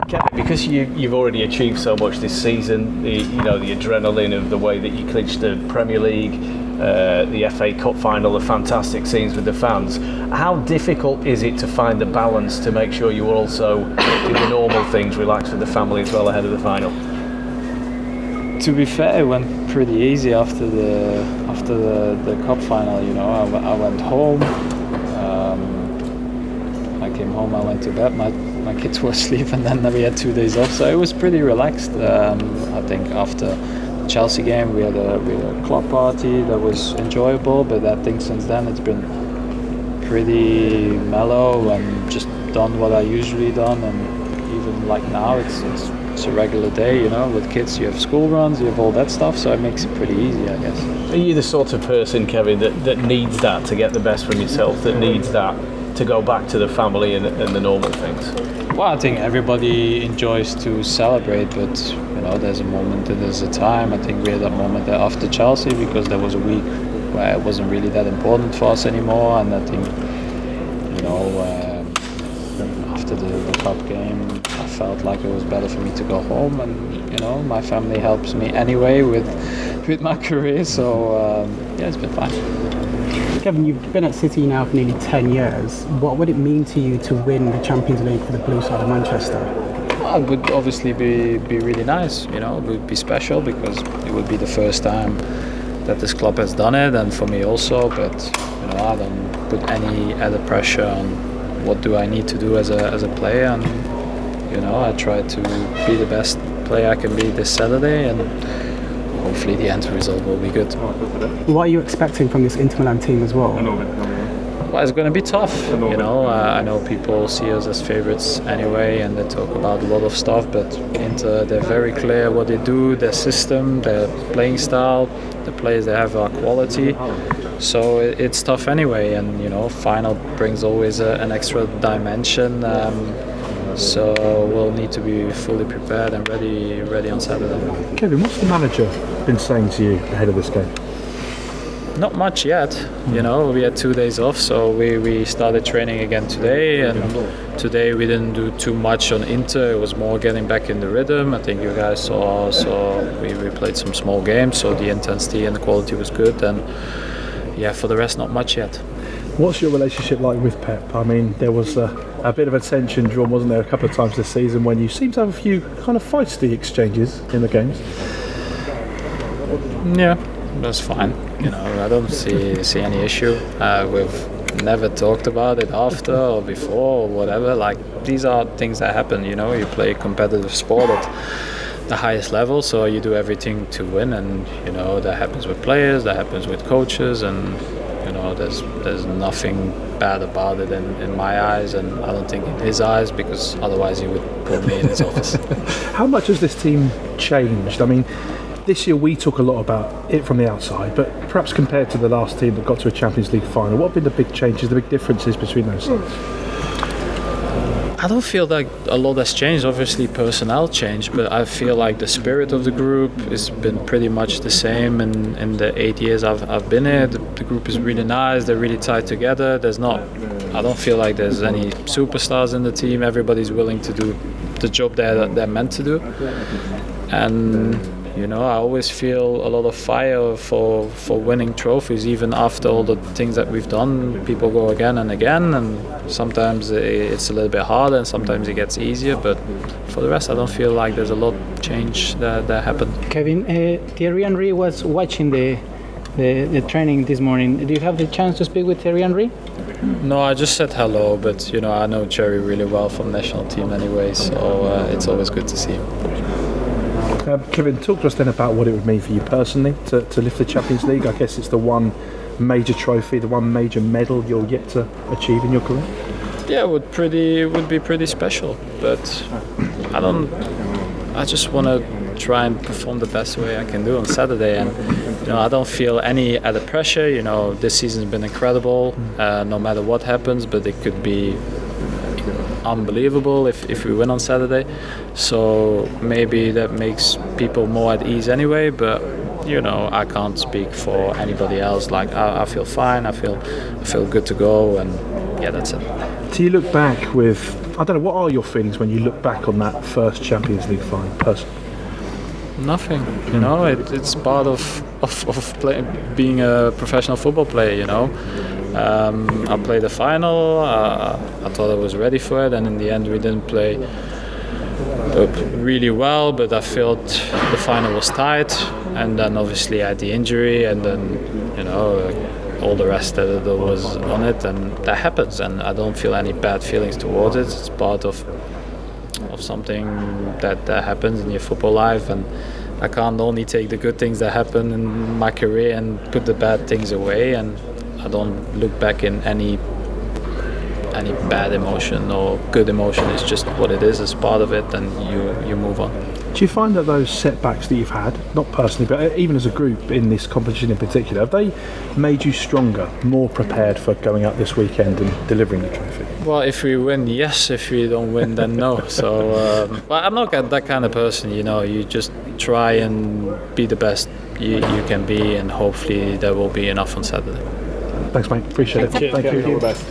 Kevin, because you've already achieved so much this season, the adrenaline of the way that you clinched the Premier League, the FA Cup final, the fantastic scenes with the fans. How difficult is it to find the balance to make sure you also do the normal things, relax with the family as well ahead of the final? To be fair, it went pretty easy after the cup final. I went home. I came home. I went to bed. My kids were asleep, and then we had 2 days off. So it was pretty relaxed. I think after the Chelsea game, we had a club party that was enjoyable. But I think since then it's been pretty mellow and just done what I usually done. And even like now, it's a regular day, with kids. You have school runs, you have all that stuff, so it makes it pretty easy, I guess. Are you the sort of person, Kevin, that needs that to get the best from yourself, that needs that to go back to the family and the normal things? Well, I think everybody enjoys to celebrate, but there's a moment and there's a time. I think we had that moment after Chelsea because there was a week where it wasn't really that important for us anymore, and I think after the cup game, I felt like it was better for me to go home, and my family helps me anyway with my career, so it's been fine. Kevin, you've been at City now for nearly 10 years. What would it mean to you to win the Champions League for the blue side of Manchester? Well, it would obviously be really nice, it would be special because it would be the first time that this club has done it, and for me also, but I don't put any added pressure on what do I need to do as a player, and I try to be the best player I can be this Saturday, and hopefully the end result will be good. What are you expecting from this Inter Milan team as well? Well, it's going to be tough. I know people see us as favourites anyway, and they talk about a lot of stuff, but Inter, they're very clear what they do, their system, their playing style, the players they have are quality. So it's tough anyway, and final brings always an extra dimension. So we'll need to be fully prepared and ready on Saturday. Kevin, what's the manager been saying to you ahead of this game? Not much yet. We had 2 days off, so we started training again today, and today we didn't do too much on Inter. It was more getting back in the rhythm. I think you guys saw, so we played some small games, so the intensity and the quality was good, and for the rest, not much yet. What's your relationship like with Pep? I mean, there was a bit of attention drawn, wasn't there, a couple of times this season when you seem to have a few kind of feisty exchanges in the games? Yeah, that's fine. I don't see any issue. We've never talked about it after or before or whatever. Like, these are things that happen. You play competitive sport at the highest level, so you do everything to win, and that happens with players, that happens with coaches, and there's nothing bad about it in my eyes, and I don't think in his eyes, because otherwise he would put me in his office. How much has this team changed? I mean, this year we talk a lot about it from the outside, but perhaps compared to the last team that got to a Champions League final, what have been the big changes, the big differences between those sides? I don't feel like a lot has changed. Obviously, personnel changed, but I feel like the spirit of the group has been pretty much the same in the 8 years I've been here. The group is really nice. They're really tied together. I don't feel like there's any superstars in the team. Everybody's willing to do the job they're meant to do. And I always feel a lot of fire for winning trophies, even after all the things that we've done. People go again and again, and sometimes it's a little bit harder, and sometimes it gets easier. But for the rest, I don't feel like there's a lot of change that happened. Kevin, Thierry Henry was watching the training this morning. Did you have the chance to speak with Thierry Henry? No, I just said hello, but I know Thierry really well from national team anyway, so it's always good to see him. Kevin, talk to us then about what it would mean for you personally to lift the Champions League. I guess it's the one major trophy, the one major medal you're yet to achieve in your career. Yeah, it would be pretty special, but I just want to try and perform the best way I can do on Saturday, and I don't feel any added pressure. This season's been incredible, no matter what happens, but it could be unbelievable if we win on Saturday, so maybe that makes people more at ease anyway, but I can't speak for anybody else. Like, I feel fine, I feel good to go, and that's it. Do you look back with I don't know, what are your feelings when you look back on that first Champions League final, personally? Nothing, you know. It's part of being a professional football player, you know. I played the final. I thought I was ready for it, and in the end, we didn't play really well. But I felt the final was tight, and then obviously I had the injury, and then you know all the rest that was on it, and that happens. And I don't feel any bad feelings towards it. It's part of something that happens in your football life, and I can't only take the good things that happen in my career and put the bad things away, and I don't look back in any bad emotion or good emotion. It's just what it is, it's part of it, and you move on. Do you find that those setbacks that you've had, not personally, but even as a group in this competition in particular, have they made you stronger, more prepared for going out this weekend and delivering the trophy? Well, if we win, yes. If we don't win, then no. So, but I'm not that kind of person, you know. You just try and be the best you can be, and hopefully there will be enough on Saturday. Thanks, mate. Appreciate it. Cheers, Thank Kevin, you. all the best.